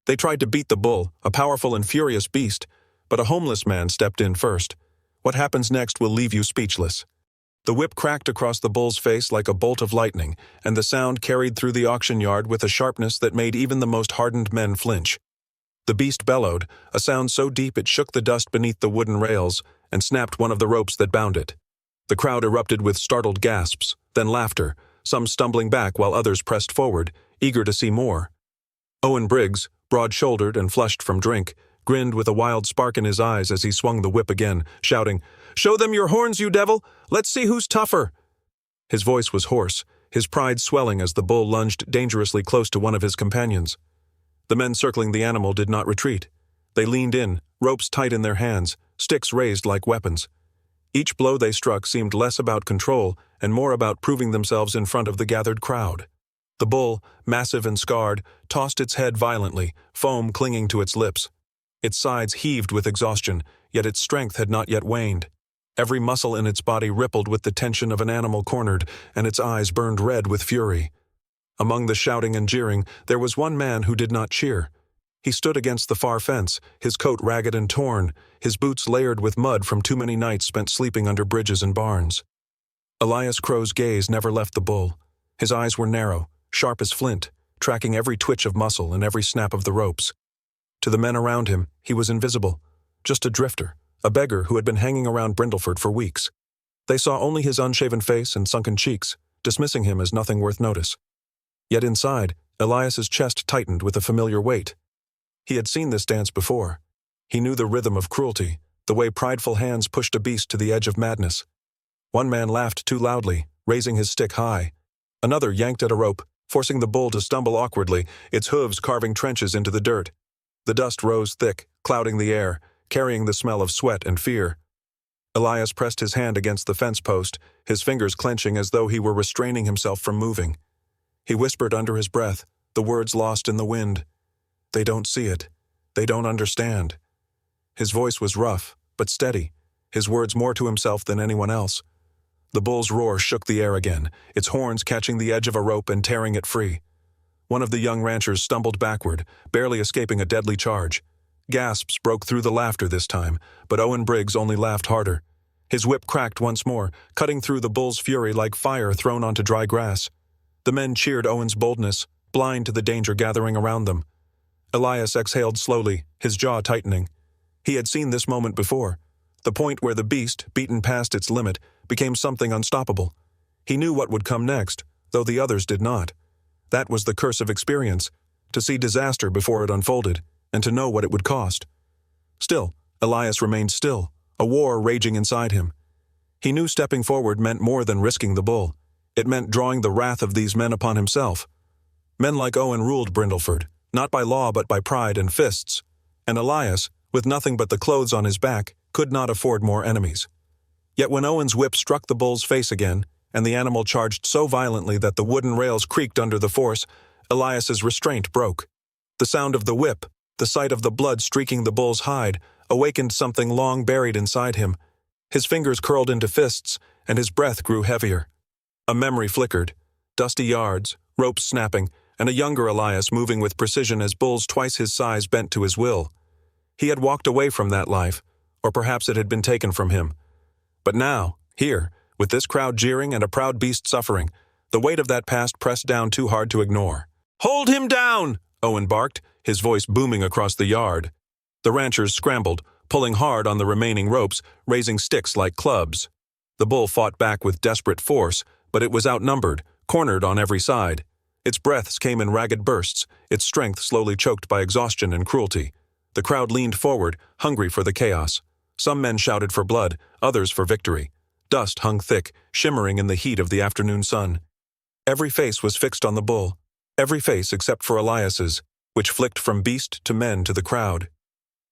They tried to beat the bull, a powerful and furious beast, but a homeless man stepped in first. What happens next will leave you speechless. The whip cracked across the bull's face like a bolt of lightning, and the sound carried through the auction yard with a sharpness that made even the most hardened men flinch. The beast bellowed, a sound so deep it shook the dust beneath the wooden rails and snapped one of the ropes that bound it. The crowd erupted with startled gasps, then laughter, some stumbling back while others pressed forward, eager to see more. Owen Briggs, broad-shouldered and flushed from drink, grinned with a wild spark in his eyes as he swung the whip again, shouting, "Show them your horns, you devil! Let's see who's tougher!" His voice was hoarse, his pride swelling as the bull lunged dangerously close to one of his companions. The men circling the animal did not retreat. They leaned in, ropes tight in their hands, sticks raised like weapons. Each blow they struck seemed less about control and more about proving themselves in front of the gathered crowd. The bull, massive and scarred, tossed its head violently, foam clinging to its lips. Its sides heaved with exhaustion, yet its strength had not yet waned. Every muscle in its body rippled with the tension of an animal cornered, and its eyes burned red with fury. Among the shouting and jeering, there was one man who did not cheer. He stood against the far fence, his coat ragged and torn, his boots layered with mud from too many nights spent sleeping under bridges and barns. Elias Crow's gaze never left the bull. His eyes were narrow, sharp as flint, tracking every twitch of muscle and every snap of the ropes. To the men around him, he was invisible, just a drifter, a beggar who had been hanging around Brindleford for weeks. They saw only his unshaven face and sunken cheeks, dismissing him as nothing worth notice. Yet inside, Elias's chest tightened with a familiar weight. He had seen this dance before. He knew the rhythm of cruelty, the way prideful hands pushed a beast to the edge of madness. One man laughed too loudly, raising his stick high. Another yanked at a rope, forcing the bull to stumble awkwardly, its hooves carving trenches into the dirt. The dust rose thick, clouding the air, carrying the smell of sweat and fear. Elias pressed his hand against the fence post, his fingers clenching as though he were restraining himself from moving. He whispered under his breath, the words lost in the wind. "They don't see it. They don't understand." His voice was rough, but steady, his words more to himself than anyone else. The bull's roar shook the air again, its horns catching the edge of a rope and tearing it free. One of the young ranchers stumbled backward, barely escaping a deadly charge. Gasps broke through the laughter this time, but Owen Briggs only laughed harder. His whip cracked once more, cutting through the bull's fury like fire thrown onto dry grass. The men cheered Owen's boldness, blind to the danger gathering around them. Elias exhaled slowly, his jaw tightening. He had seen this moment before, the point where the beast, beaten past its limit, became something unstoppable. He knew what would come next, though the others did not. That was the curse of experience, to see disaster before it unfolded, and to know what it would cost. Still, Elias remained still, a war raging inside him. He knew stepping forward meant more than risking the bull. It meant drawing the wrath of these men upon himself. Men like Owen ruled Brindleford, not by law but by pride and fists, and Elias, with nothing but the clothes on his back, could not afford more enemies. Yet when Owen's whip struck the bull's face again, and the animal charged so violently that the wooden rails creaked under the force, Elias's restraint broke. The sound of the whip, the sight of the blood streaking the bull's hide, awakened something long buried inside him. His fingers curled into fists, and his breath grew heavier. A memory flickered, dusty yards, ropes snapping, and a younger Elias moving with precision as bulls twice his size bent to his will. He had walked away from that life, or perhaps it had been taken from him. But now, here, with this crowd jeering and a proud beast suffering, the weight of that past pressed down too hard to ignore. "Hold him down!" Owen barked, his voice booming across the yard. The ranchers scrambled, pulling hard on the remaining ropes, raising sticks like clubs. The bull fought back with desperate force, but it was outnumbered, cornered on every side. Its breaths came in ragged bursts, its strength slowly choked by exhaustion and cruelty. The crowd leaned forward, hungry for the chaos. Some men shouted for blood, others for victory. Dust hung thick, shimmering in the heat of the afternoon sun. Every face was fixed on the bull, every face except for Elias's, which flicked from beast to men to the crowd.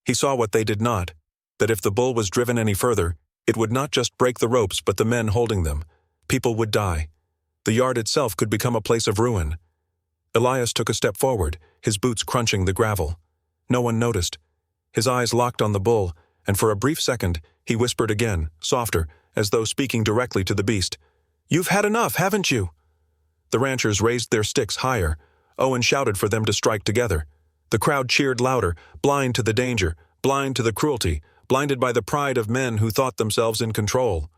He saw what they did not, that if the bull was driven any further, it would not just break the ropes but the men holding them. People would die. The yard itself could become a place of ruin. Elias took a step forward, his boots crunching the gravel. No one noticed. His eyes locked on the bull, and for a brief second, he whispered again, softer, as though speaking directly to the beast. "You've had enough, haven't you?" The ranchers raised their sticks higher. Owen shouted for them to strike together. The crowd cheered louder, blind to the danger, blind to the cruelty, blinded by the pride of men who thought themselves in control.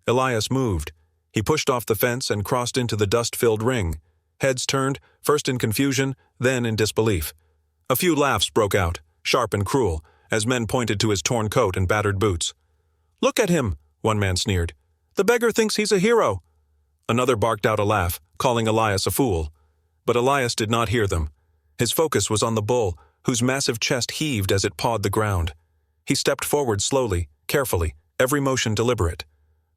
Elias moved. He pushed off the fence and crossed into the dust-filled ring. Heads turned, first in confusion, then in disbelief. A few laughs broke out, sharp and cruel, as men pointed to his torn coat and battered boots. "Look at him," one man sneered. "The beggar thinks he's a hero." Another barked out a laugh, calling Elias a fool. But Elias did not hear them. His focus was on the bull, whose massive chest heaved as it pawed the ground. He stepped forward slowly, carefully, every motion deliberate.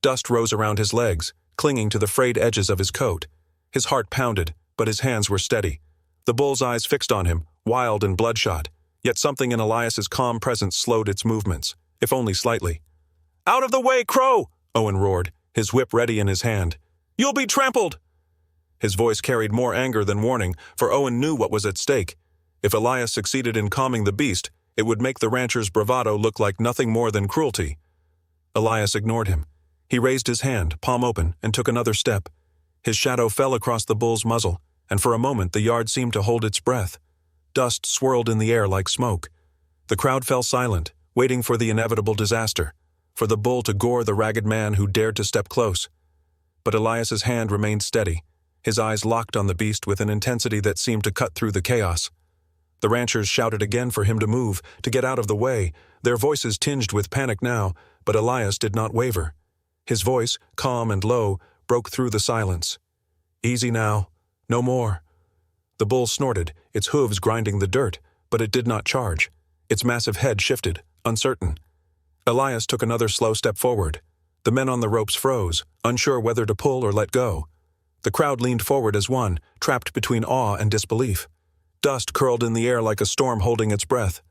Dust rose around his legs, clinging to the frayed edges of his coat. His heart pounded, but his hands were steady. The bull's eyes fixed on him, wild and bloodshot, yet something in Elias's calm presence slowed its movements, if only slightly. "Out of the way, Crow!" Owen roared, his whip ready in his hand. "You'll be trampled!" His voice carried more anger than warning, for Owen knew what was at stake. If Elias succeeded in calming the beast, it would make the rancher's bravado look like nothing more than cruelty. Elias ignored him. He raised his hand, palm open, and took another step. His shadow fell across the bull's muzzle, and for a moment the yard seemed to hold its breath. Dust swirled in the air like smoke. The crowd fell silent, waiting for the inevitable disaster, for the bull to gore the ragged man who dared to step close. But Elias's hand remained steady, his eyes locked on the beast with an intensity that seemed to cut through the chaos. The ranchers shouted again for him to move, to get out of the way, their voices tinged with panic now, but Elias did not waver. His voice, calm and low, broke through the silence. "Easy now. No more." The bull snorted, its hooves grinding the dirt, but it did not charge. Its massive head shifted, uncertain. Elias took another slow step forward. The men on the ropes froze, unsure whether to pull or let go. The crowd leaned forward as one, trapped between awe and disbelief. Dust curled in the air like a storm holding its breath.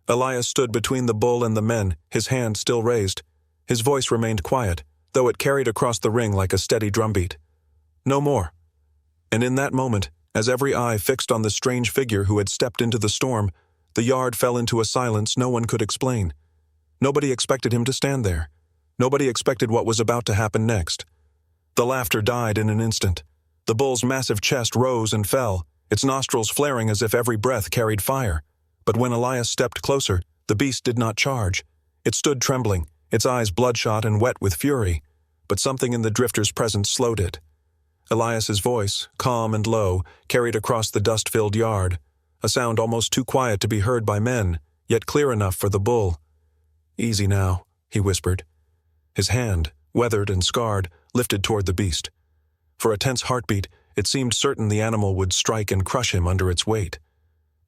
Elias stood between the bull and the men, his hand still raised. His voice remained quiet, though it carried across the ring like a steady drumbeat. "No more." And in that moment, as every eye fixed on the strange figure who had stepped into the storm, the yard fell into a silence no one could explain. Nobody expected him to stand there. Nobody expected what was about to happen next. The laughter died in an instant. The bull's massive chest rose and fell, its nostrils flaring as if every breath carried fire. But when Elias stepped closer, the beast did not charge. It stood trembling, its eyes bloodshot and wet with fury. But something in the drifter's presence slowed it. Elias's voice, calm and low, carried across the dust-filled yard, a sound almost too quiet to be heard by men, yet clear enough for the bull. "Easy now," he whispered. His hand, weathered and scarred, lifted toward the beast. For a tense heartbeat, it seemed certain the animal would strike and crush him under its weight.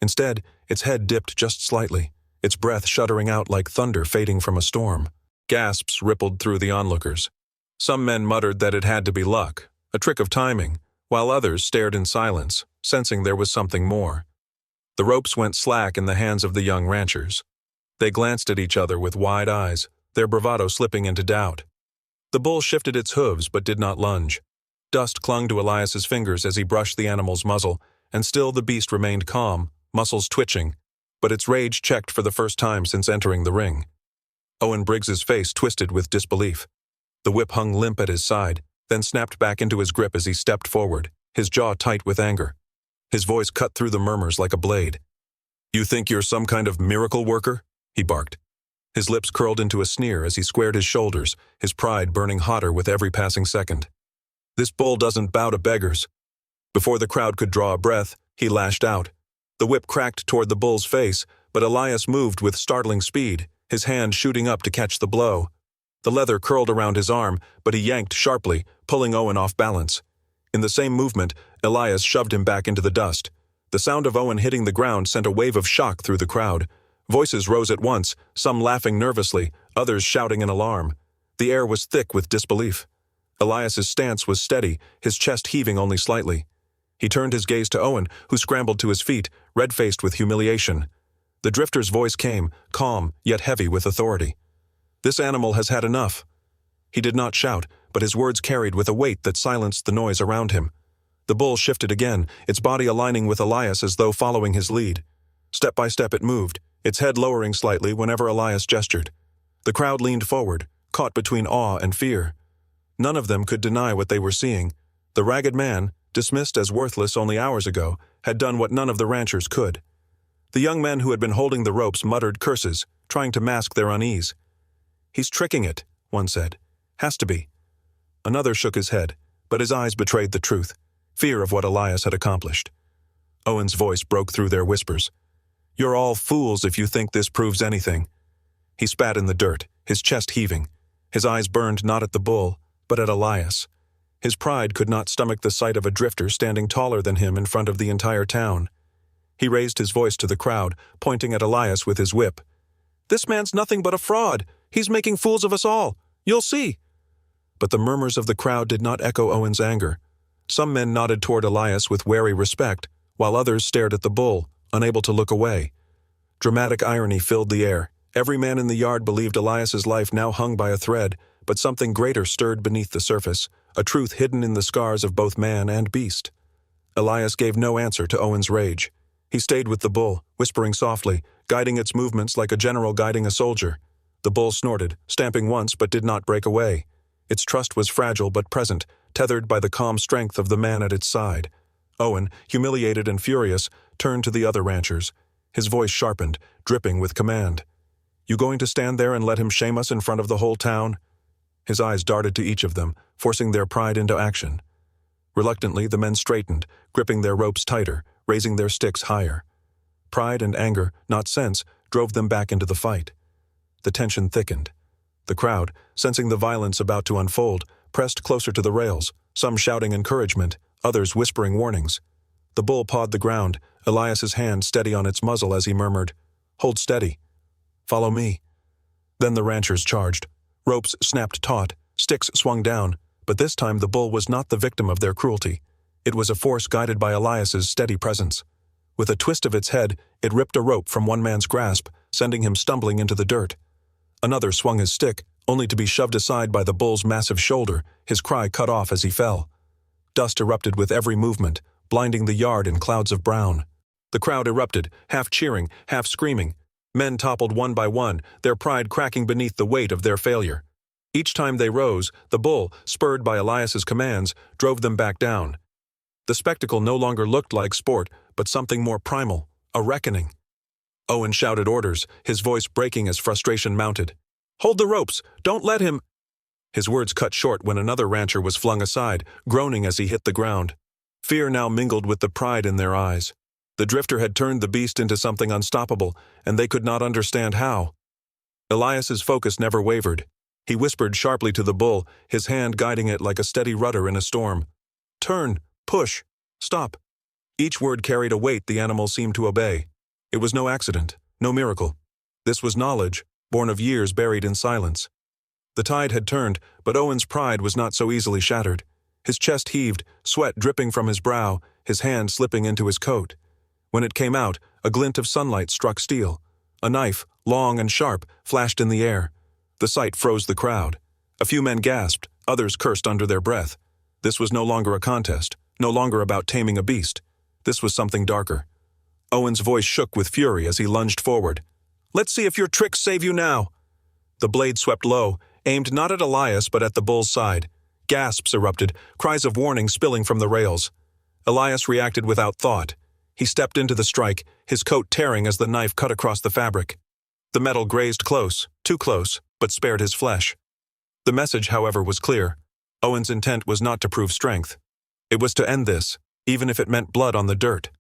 Instead, its head dipped just slightly, its breath shuddering out like thunder fading from a storm. Gasps rippled through the onlookers. Some men muttered that it had to be luck, a trick of timing, while others stared in silence, sensing there was something more. The ropes went slack in the hands of the young ranchers. They glanced at each other with wide eyes, their bravado slipping into doubt. The bull shifted its hooves but did not lunge. Dust clung to Elias's fingers as he brushed the animal's muzzle, and still the beast remained calm, muscles twitching, but its rage checked for the first time since entering the ring. Owen Briggs's face twisted with disbelief. The whip hung limp at his side, then snapped back into his grip as he stepped forward, his jaw tight with anger. His voice cut through the murmurs like a blade. "You think you're some kind of miracle worker?" he barked. His lips curled into a sneer as he squared his shoulders, his pride burning hotter with every passing second. "This bull doesn't bow to beggars." Before the crowd could draw a breath, he lashed out. The whip cracked toward the bull's face, but Elias moved with startling speed, his hand shooting up to catch the blow. The leather curled around his arm, but he yanked sharply, pulling Owen off balance. In the same movement, Elias shoved him back into the dust. The sound of Owen hitting the ground sent a wave of shock through the crowd. Voices rose at once, some laughing nervously, others shouting in alarm. The air was thick with disbelief. Elias's stance was steady, his chest heaving only slightly. He turned his gaze to Owen, who scrambled to his feet, red-faced with humiliation. The drifter's voice came, calm, yet heavy with authority. "This animal has had enough." He did not shout, but his words carried with a weight that silenced the noise around him. The bull shifted again, its body aligning with Elias as though following his lead. Step by step it moved, its head lowering slightly whenever Elias gestured. The crowd leaned forward, caught between awe and fear. None of them could deny what they were seeing. The ragged man, dismissed as worthless only hours ago, had done what none of the ranchers could. The young men who had been holding the ropes muttered curses, trying to mask their unease. "He's tricking it," one said. "Has to be." Another shook his head, but his eyes betrayed the truth, fear of what Elias had accomplished. Owen's voice broke through their whispers. "You're all fools if you think this proves anything." He spat in the dirt, his chest heaving. His eyes burned not at the bull, but at Elias. His pride could not stomach the sight of a drifter standing taller than him in front of the entire town. He raised his voice to the crowd, pointing at Elias with his whip. "This man's nothing but a fraud. He's making fools of us all. You'll see." But the murmurs of the crowd did not echo Owen's anger. Some men nodded toward Elias with wary respect, while others stared at the bull, unable to look away. Dramatic irony filled the air. Every man in the yard believed Elias's life now hung by a thread, but something greater stirred beneath the surface, a truth hidden in the scars of both man and beast. Elias gave no answer to Owen's rage. He stayed with the bull, whispering softly, guiding its movements like a general guiding a soldier. The bull snorted, stamping once but did not break away. Its trust was fragile but present, tethered by the calm strength of the man at its side. Owen, humiliated and furious, turned to the other ranchers. His voice sharpened, dripping with command. "You going to stand there and let him shame us in front of the whole town?" His eyes darted to each of them, forcing their pride into action. Reluctantly, the men straightened, gripping their ropes tighter, raising their sticks higher. Pride and anger, not sense, drove them back into the fight. The tension thickened. The crowd, sensing the violence about to unfold, pressed closer to the rails, some shouting encouragement, others whispering warnings. The bull pawed the ground, Elias's hand steady on its muzzle as he murmured, "Hold steady. Follow me." Then the ranchers charged. Ropes snapped taut, sticks swung down, but this time the bull was not the victim of their cruelty. It was a force guided by Elias's steady presence. With a twist of its head, it ripped a rope from one man's grasp, sending him stumbling into the dirt. Another swung his stick, only to be shoved aside by the bull's massive shoulder, his cry cut off as he fell. Dust erupted with every movement, blinding the yard in clouds of brown. The crowd erupted, half cheering, half screaming. Men toppled one by one, their pride cracking beneath the weight of their failure. Each time they rose, the bull, spurred by Elias's commands, drove them back down. The spectacle no longer looked like sport, but something more primal, a reckoning. Owen shouted orders, his voice breaking as frustration mounted. "Hold the ropes! Don't let him—" His words cut short when another rancher was flung aside, groaning as he hit the ground. Fear now mingled with the pride in their eyes. The drifter had turned the beast into something unstoppable, and they could not understand how. Elias's focus never wavered. He whispered sharply to the bull, his hand guiding it like a steady rudder in a storm. "Turn, push, stop." Each word carried a weight the animal seemed to obey. It was no accident, no miracle. This was knowledge, born of years buried in silence. The tide had turned, but Owen's pride was not so easily shattered. His chest heaved, sweat dripping from his brow, his hand slipping into his coat. When it came out, a glint of sunlight struck steel. A knife, long and sharp, flashed in the air. The sight froze the crowd. A few men gasped, others cursed under their breath. This was no longer a contest, no longer about taming a beast. This was something darker. Owen's voice shook with fury as he lunged forward. "Let's see if your tricks save you now." The blade swept low, aimed not at Elias but at the bull's side. Gasps erupted, cries of warning spilling from the rails. Elias reacted without thought. He stepped into the strike, his coat tearing as the knife cut across the fabric. The metal grazed close, too close, but spared his flesh. The message, however, was clear. Owen's intent was not to prove strength. It was to end this, even if it meant blood on the dirt.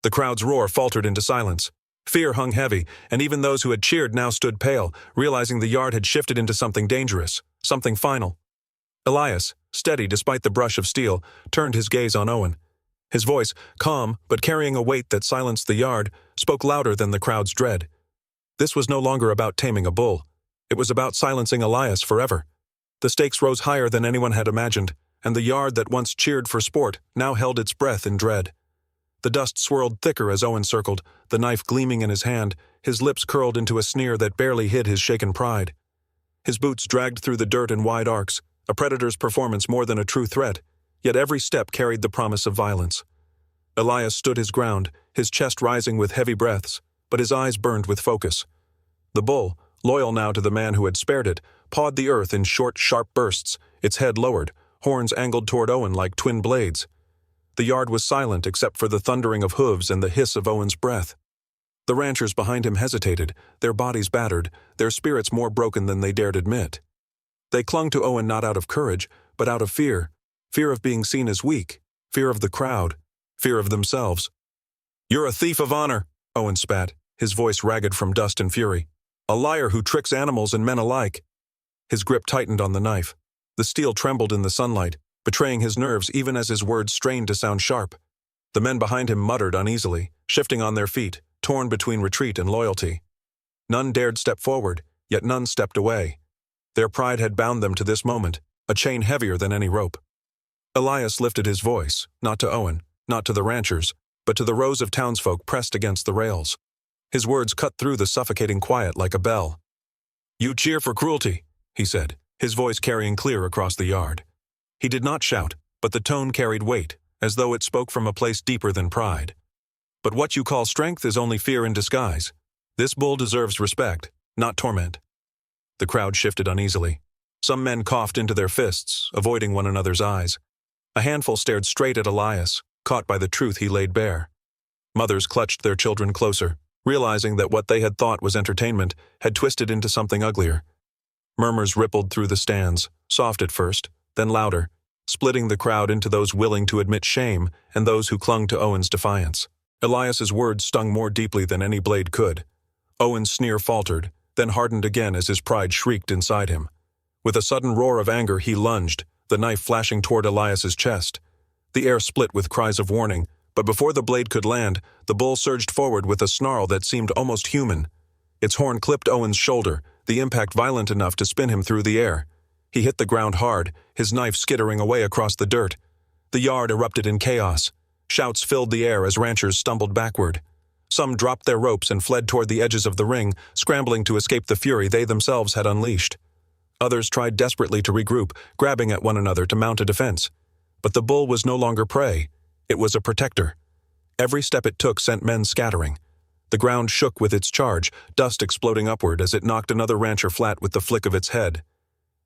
The crowd's roar faltered into silence. Fear hung heavy, and even those who had cheered now stood pale, realizing the yard had shifted into something dangerous, something final. Elias, steady despite the brush of steel, turned his gaze on Owen. His voice, calm but carrying a weight that silenced the yard, spoke louder than the crowd's dread. This was no longer about taming a bull. It was about silencing Elias forever. The stakes rose higher than anyone had imagined, and the yard that once cheered for sport now held its breath in dread. The dust swirled thicker as Owen circled, the knife gleaming in his hand, his lips curled into a sneer that barely hid his shaken pride. His boots dragged through the dirt in wide arcs, a predator's performance more than a true threat, yet every step carried the promise of violence. Elias stood his ground, his chest rising with heavy breaths, but his eyes burned with focus. The bull, loyal now to the man who had spared it, pawed the earth in short, sharp bursts, its head lowered, horns angled toward Owen like twin blades. The yard was silent except for the thundering of hooves and the hiss of Owen's breath. The ranchers behind him hesitated, their bodies battered, their spirits more broken than they dared admit. They clung to Owen not out of courage, but out of fear. Fear of being seen as weak, fear of the crowd, fear of themselves. "You're a thief of honor," Owen spat, his voice ragged from dust and fury. "A liar who tricks animals and men alike." His grip tightened on the knife. The steel trembled in the sunlight, betraying his nerves even as his words strained to sound sharp. The men behind him muttered uneasily, shifting on their feet, torn between retreat and loyalty. None dared step forward, yet none stepped away. Their pride had bound them to this moment, a chain heavier than any rope. Elias lifted his voice, not to Owen, not to the ranchers, but to the rows of townsfolk pressed against the rails. His words cut through the suffocating quiet like a bell. "You cheer for cruelty," he said, his voice carrying clear across the yard. He did not shout, but the tone carried weight, as though it spoke from a place deeper than pride. "But what you call strength is only fear in disguise. This bull deserves respect, not torment." The crowd shifted uneasily. Some men coughed into their fists, avoiding one another's eyes. A handful stared straight at Elias, caught by the truth he laid bare. Mothers clutched their children closer, realizing that what they had thought was entertainment had twisted into something uglier. Murmurs rippled through the stands, soft at first, then louder, splitting the crowd into those willing to admit shame and those who clung to Owen's defiance. Elias's words stung more deeply than any blade could. Owen's sneer faltered, then hardened again as his pride shrieked inside him. With a sudden roar of anger he lunged, the knife flashing toward Elias's chest. The air split with cries of warning, but before the blade could land, the bull surged forward with a snarl that seemed almost human. Its horn clipped Owen's shoulder, the impact violent enough to spin him through the air. He hit the ground hard, his knife skittering away across the dirt. The yard erupted in chaos. Shouts filled the air as ranchers stumbled backward. Some dropped their ropes and fled toward the edges of the ring, scrambling to escape the fury they themselves had unleashed. Others tried desperately to regroup, grabbing at one another to mount a defense. But the bull was no longer prey. It was a protector. Every step it took sent men scattering. The ground shook with its charge, dust exploding upward as it knocked another rancher flat with the flick of its head.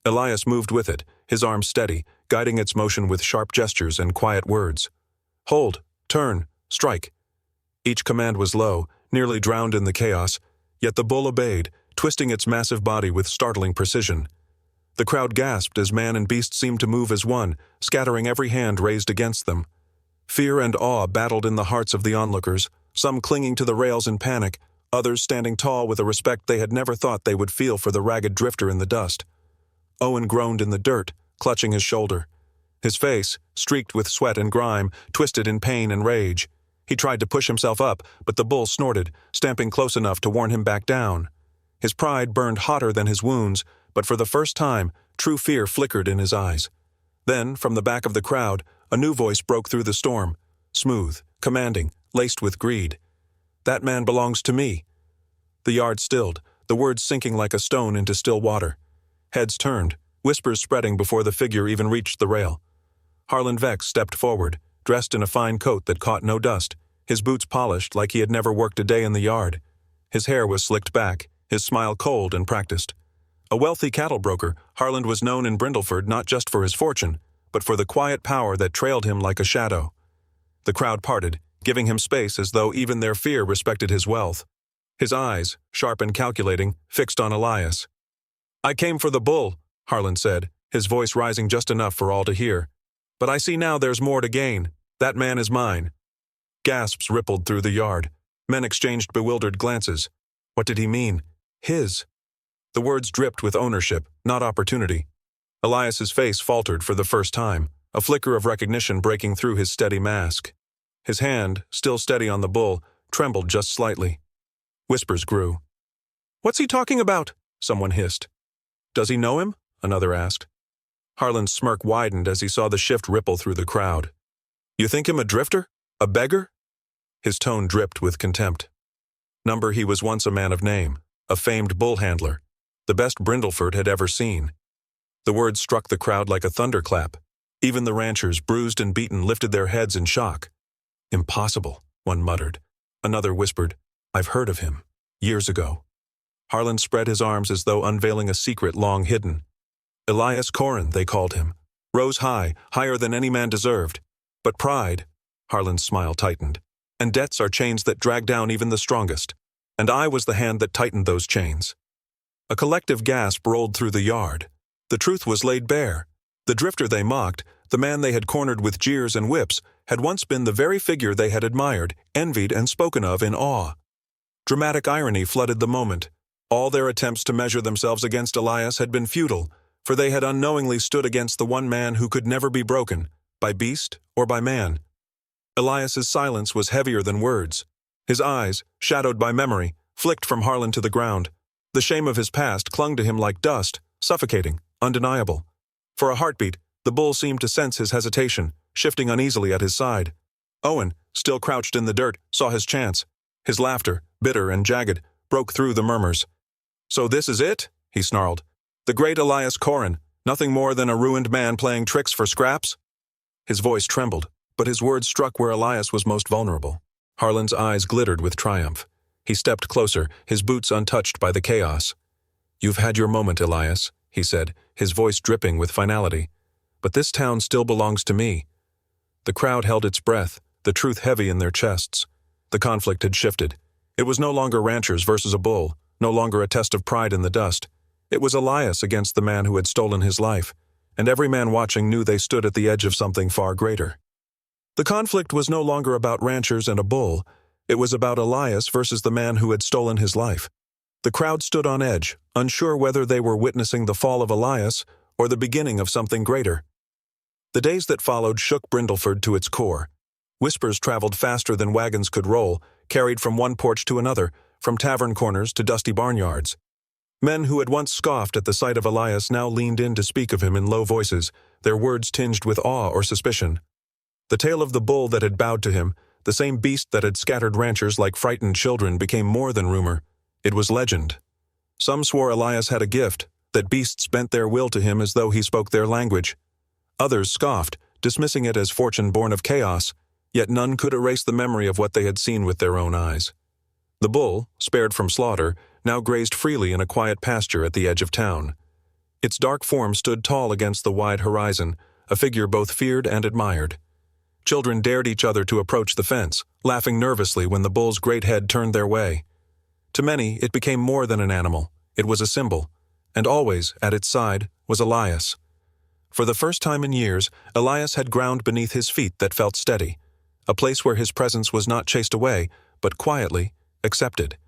Elias moved with it, his arms steady, guiding its motion with sharp gestures and quiet words. "Hold, turn, strike." Each command was low, nearly drowned in the chaos, yet the bull obeyed, twisting its massive body with startling precision. The crowd gasped as man and beast seemed to move as one, scattering every hand raised against them. Fear and awe battled in the hearts of the onlookers, some clinging to the rails in panic, others standing tall with a respect they had never thought they would feel for the ragged drifter in the dust. Owen groaned in the dirt, clutching his shoulder. His face, streaked with sweat and grime, twisted in pain and rage. He tried to push himself up, but the bull snorted, stamping close enough to warn him back down. His pride burned hotter than his wounds, but for the first time, true fear flickered in his eyes. Then, from the back of the crowd, a new voice broke through the storm, smooth, commanding, laced with greed. "That man belongs to me." The yard stilled, the words sinking like a stone into still water. Heads turned, whispers spreading before the figure even reached the rail. Harlan Vex stepped forward, dressed in a fine coat that caught no dust, his boots polished like he had never worked a day in the yard. His hair was slicked back, his smile cold and practiced. A wealthy cattle broker, Harlan was known in Brindleford not just for his fortune, but for the quiet power that trailed him like a shadow. The crowd parted, giving him space as though even their fear respected his wealth. His eyes, sharp and calculating, fixed on Elias. "I came for the bull," Harlan said, his voice rising just enough for all to hear. "But I see now there's more to gain. That man is mine." Gasps rippled through the yard. Men exchanged bewildered glances. What did he mean? His. The words dripped with ownership, not opportunity. Elias's face faltered for the first time, a flicker of recognition breaking through his steady mask. His hand, still steady on the bull, trembled just slightly. Whispers grew. "What's he talking about?" someone hissed. "Does he know him?" another asked. Harlan's smirk widened as he saw the shift ripple through the crowd. "You think him a drifter? A beggar?" His tone dripped with contempt. Number he was once a man of name, a famed bull handler, the best Brindleford had ever seen. The words struck the crowd like a thunderclap. Even the ranchers, bruised and beaten, lifted their heads in shock. "Impossible," one muttered. Another whispered, "I've heard of him. Years ago." Harlan spread his arms as though unveiling a secret long hidden. Elias Corin, they called him. Rose high, higher than any man deserved. But pride, Harlan's smile tightened, and debts are chains that drag down even the strongest. and I was the hand that tightened those chains. A collective gasp rolled through the yard. The truth was laid bare. The drifter they mocked, the man they had cornered with jeers and whips, had once been the very figure they had admired, envied, and spoken of in awe. Dramatic irony flooded the moment. All their attempts to measure themselves against Elias had been futile, for they had unknowingly stood against the one man who could never be broken, by beast or by man. Elias's silence was heavier than words. His eyes, shadowed by memory, flicked from Harlan to the ground. The shame of his past clung to him like dust, suffocating, undeniable. For a heartbeat, the bull seemed to sense his hesitation, shifting uneasily at his side. Owen, still crouched in the dirt, saw his chance. His laughter, bitter and jagged, broke through the murmurs. "So this is it?" he snarled. "The great Elias Corrin, nothing more than a ruined man playing tricks for scraps?" His voice trembled, but his words struck where Elias was most vulnerable. Harlan's eyes glittered with triumph. He stepped closer, his boots untouched by the chaos. "You've had your moment, Elias," he said, his voice dripping with finality. "But this town still belongs to me." The crowd held its breath, the truth heavy in their chests. The conflict had shifted. It was no longer ranchers versus a bull, no longer a test of pride in the dust. It was Elias against the man who had stolen his life, and every man watching knew they stood at the edge of something far greater. The conflict was no longer about ranchers and a bull. It was about Elias versus the man who had stolen his life. The crowd stood on edge, unsure whether they were witnessing the fall of Elias or the beginning of something greater. The days that followed shook Brindleford to its core. Whispers traveled faster than wagons could roll, carried from one porch to another, from tavern corners to dusty barnyards. Men who had once scoffed at the sight of Elias now leaned in to speak of him in low voices, their words tinged with awe or suspicion. The tale of the bull that had bowed to him, the same beast that had scattered ranchers like frightened children, became more than rumor. It was legend. Some swore Elias had a gift, that beasts bent their will to him as though he spoke their language. Others scoffed, dismissing it as fortune born of chaos, yet none could erase the memory of what they had seen with their own eyes. The bull, spared from slaughter, now grazed freely in a quiet pasture at the edge of town. Its dark form stood tall against the wide horizon, a figure both feared and admired. Children dared each other to approach the fence, laughing nervously when the bull's great head turned their way. To many, it became more than an animal. It was a symbol, and always, at its side, was Elias. For the first time in years, Elias had ground beneath his feet that felt steady, a place where his presence was not chased away, but quietly accepted.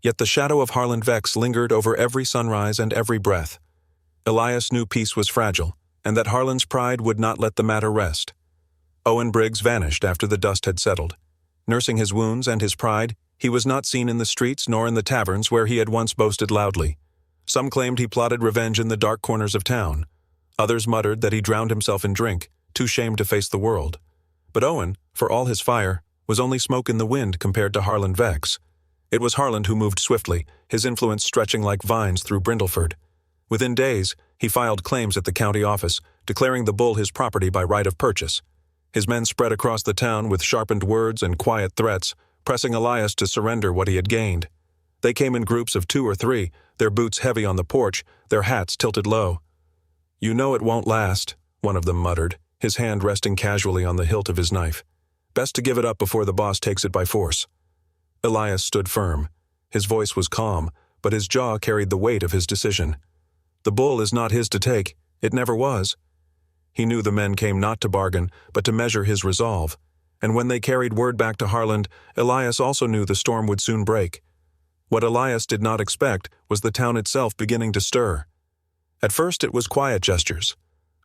Yet the shadow of Harlan Vex lingered over every sunrise and every breath. Elias knew peace was fragile, and that Harlan's pride would not let the matter rest. Owen Briggs vanished after the dust had settled. Nursing his wounds and his pride, he was not seen in the streets nor in the taverns where he had once boasted loudly. Some claimed he plotted revenge in the dark corners of town. Others muttered that he drowned himself in drink, too shamed to face the world. But Owen, for all his fire, was only smoke in the wind compared to Harlan Vex. It was Harlan who moved swiftly, his influence stretching like vines through Brindleford. Within days, he filed claims at the county office, declaring the bull his property by right of purchase. His men spread across the town with sharpened words and quiet threats, pressing Elias to surrender what he had gained. They came in groups of 2 or 3, their boots heavy on the porch, their hats tilted low. "You know it won't last," one of them muttered, his hand resting casually on the hilt of his knife. "Best to give it up before the boss takes it by force." Elias stood firm. His voice was calm, but his jaw carried the weight of his decision. The bull is not his to take. It never was. He knew the men came not to bargain, but to measure his resolve. And when they carried word back to Harlan, Elias also knew the storm would soon break. What Elias did not expect was the town itself beginning to stir. At first it was quiet gestures.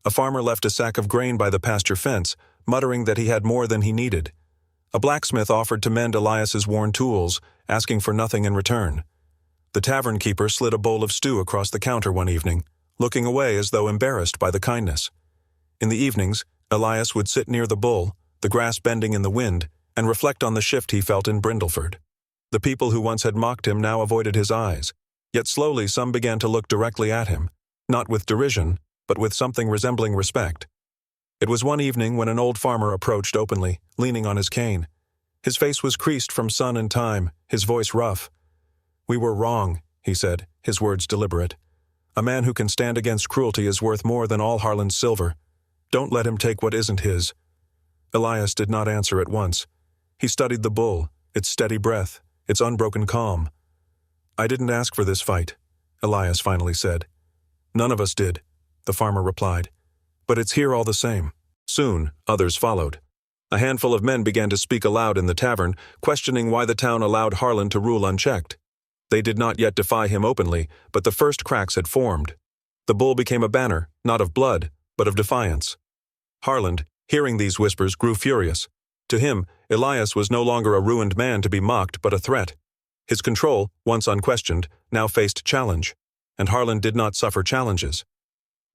A farmer left a sack of grain by the pasture fence, muttering that he had more than he needed. A blacksmith offered to mend Elias's worn tools, asking for nothing in return. The tavern keeper slid a bowl of stew across the counter one evening, looking away as though embarrassed by the kindness. In the evenings, Elias would sit near the bull, the grass bending in the wind, and reflect on the shift he felt in Brindleford. The people who once had mocked him now avoided his eyes, yet slowly some began to look directly at him, not with derision, but with something resembling respect. It was one evening when an old farmer approached openly, leaning on his cane. His face was creased from sun and time, his voice rough. "We were wrong," he said, his words deliberate. "A man who can stand against cruelty is worth more than all Harlan's silver. Don't let him take what isn't his." Elias did not answer at once. He studied the bull, its steady breath, its unbroken calm. I didn't ask for this fight, Elias finally said. None of us did, the farmer replied. But it's here all the same. Soon, others followed. A handful of men began to speak aloud in the tavern, questioning why the town allowed Harlan to rule unchecked. They did not yet defy him openly, but the first cracks had formed. The bull became a banner, not of blood, but of defiance. Harlan, hearing these whispers, grew furious. To him, Elias was no longer a ruined man to be mocked, but a threat. His control, once unquestioned, now faced challenge, and Harlan did not suffer challenges.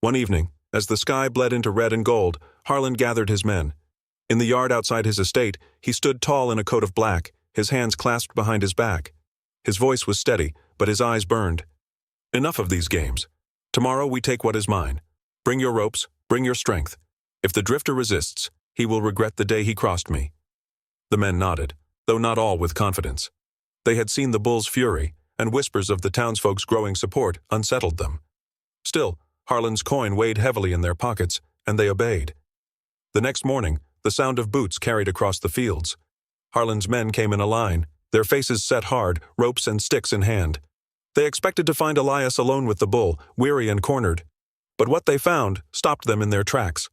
One evening, as the sky bled into red and gold, Harlan gathered his men. In the yard outside his estate, he stood tall in a coat of black, his hands clasped behind his back. His voice was steady, but his eyes burned. Enough of these games. Tomorrow we take what is mine. Bring your ropes, bring your strength. If the drifter resists, he will regret the day he crossed me. The men nodded, though not all with confidence. They had seen the bull's fury, and whispers of the townsfolk's growing support unsettled them. Still, Harlan's coin weighed heavily in their pockets, and they obeyed. The next morning, the sound of boots carried across the fields. Harlan's men came in a line, their faces set hard, ropes and sticks in hand. They expected to find Elias alone with the bull, weary and cornered. But what they found stopped them in their tracks.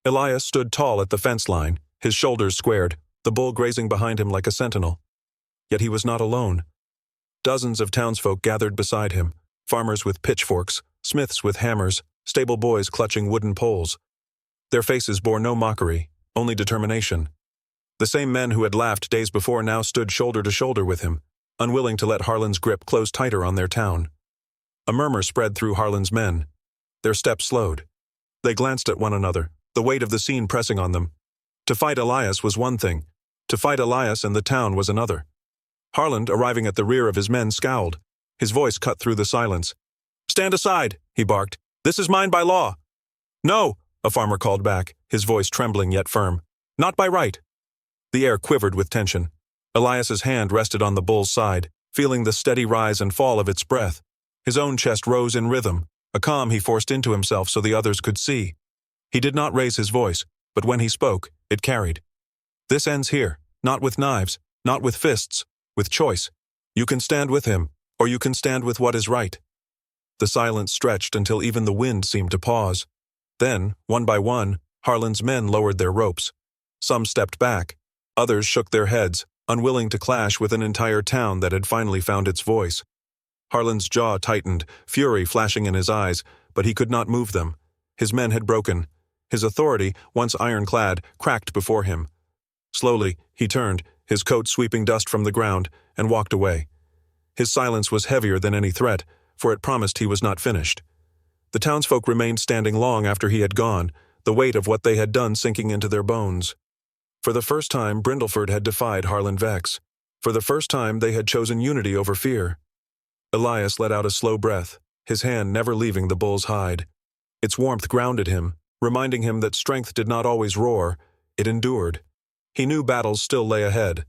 Elias stood tall at the fence line, his shoulders squared, the bull grazing behind him like a sentinel. Yet he was not alone. Dozens of townsfolk gathered beside him, farmers with pitchforks, smiths with hammers, stable boys clutching wooden poles. Their faces bore no mockery, only determination. The same men who had laughed days before now stood shoulder to shoulder with him, unwilling to let Harlan's grip close tighter on their town. A murmur spread through Harlan's men. Their steps slowed. They glanced at one another, the weight of the scene pressing on them. To fight Elias was one thing. To fight Elias and the town was another. Harlan, arriving at the rear of his men, scowled. His voice cut through the silence. "Stand aside," he barked. "This is mine by law." "No," a farmer called back, his voice trembling yet firm. "Not by right." The air quivered with tension. Elias's hand rested on the bull's side, feeling the steady rise and fall of its breath. His own chest rose in rhythm, a calm he forced into himself so the others could see. He did not raise his voice, but when he spoke, it carried. "This ends here, not with knives, not with fists, with choice. You can stand with him, or you can stand with what is right." The silence stretched until even the wind seemed to pause. Then, one by one, Harlan's men lowered their ropes. Some stepped back. Others shook their heads, unwilling to clash with an entire town that had finally found its voice. Harlan's jaw tightened, fury flashing in his eyes, but he could not move them. His men had broken. His authority, once ironclad, cracked before him. Slowly, he turned, his coat sweeping dust from the ground, and walked away. His silence was heavier than any threat, for it promised he was not finished. The townsfolk remained standing long after he had gone, the weight of what they had done sinking into their bones. For the first time, Brindleford had defied Harlan Vex. For the first time, they had chosen unity over fear. Elias let out a slow breath, his hand never leaving the bull's hide. Its warmth grounded him, reminding him that strength did not always roar, it endured. He knew battles still lay ahead.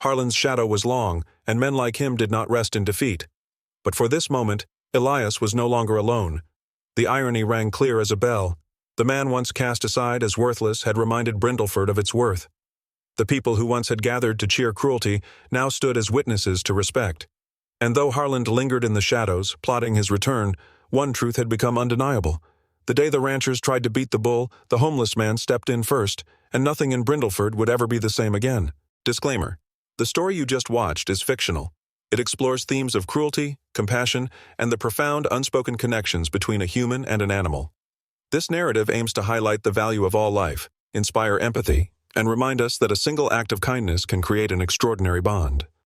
Harlan's shadow was long, and men like him did not rest in defeat. But for this moment, Elias was no longer alone. The irony rang clear as a bell. The man once cast aside as worthless had reminded Brindleford of its worth. The people who once had gathered to cheer cruelty now stood as witnesses to respect. And though Harlan lingered in the shadows, plotting his return, one truth had become undeniable. The day the ranchers tried to beat the bull, the homeless man stepped in first, and nothing in Brindleford would ever be the same again. Disclaimer: the story you just watched is fictional. It explores themes of cruelty, compassion, and the profound unspoken connections between a human and an animal. This narrative aims to highlight the value of all life, inspire empathy, and remind us that a single act of kindness can create an extraordinary bond.